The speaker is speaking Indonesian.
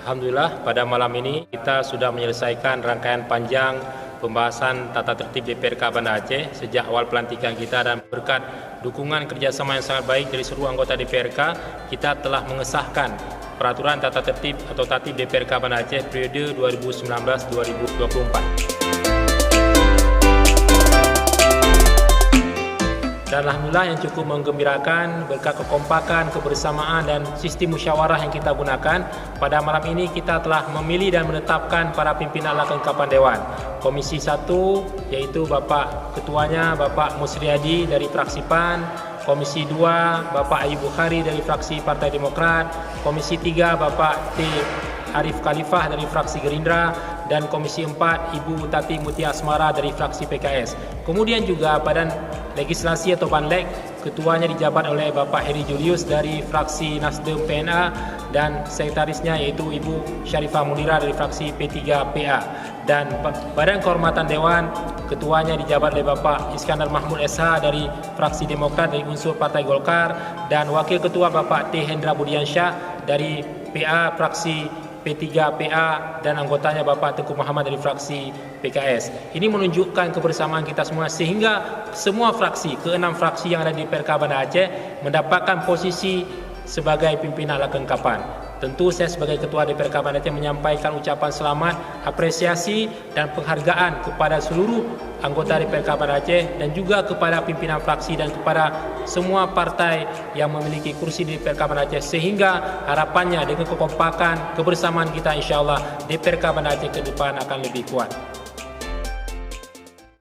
Alhamdulillah, pada malam ini kita sudah menyelesaikan rangkaian panjang pembahasan tata tertib DPRK Banda Aceh sejak awal pelantikan kita, dan berkat dukungan kerjasama yang sangat baik dari seluruh anggota DPRK, kita telah mengesahkan peraturan tata tertib atau tatib DPRK Banda Aceh periode 2019-2024. Dan alhamdulillah yang cukup menggembirakan berkat kekompakan, kebersamaan dan sistem musyawarah yang kita gunakan, pada malam ini kita telah memilih dan menetapkan para pimpinan kelengkapan Dewan. Komisi 1 yaitu Bapak Ketuanya Bapak Musriyadi dari fraksi PAN, Komisi 2 Bapak Ayub Bukhari dari fraksi Partai Demokrat, Komisi 3 Bapak T. Arif Khalifah dari fraksi Gerindra, dan Komisi 4 Ibu Tati Mutia Asmara dari fraksi PKS. Kemudian juga Badan Legislasi atau Banlek, ketuanya dijabat oleh Bapak Heri Julius dari fraksi Nasdem PNA, dan sekretarisnya yaitu Ibu Syarifah Munira dari fraksi P3PA. Dan Badan Kehormatan Dewan, ketuanya dijabat oleh Bapak Iskandar Mahmud SH dari fraksi Demokrat dari unsur Partai Golkar, dan Wakil Ketua Bapak T. Hendra Budiansyah dari PA fraksi P3PA, dan anggotanya Bapak Tengku Muhammad dari fraksi PKS. Ini menunjukkan kebersamaan kita semua sehingga semua fraksi, ke-6 fraksi yang ada di DPRK Banda Aceh mendapatkan posisi sebagai pimpinan kelengkapan. Tentu saya sebagai Ketua DPRK Banda Aceh menyampaikan ucapan selamat, apresiasi dan penghargaan kepada seluruh anggota DPRK Banda Aceh dan juga kepada pimpinan fraksi dan kepada semua partai yang memiliki kursi di DPRK Banda Aceh, sehingga harapannya dengan kekompakan, kebersamaan kita, insya Allah DPRK Banda Aceh ke depan akan lebih kuat.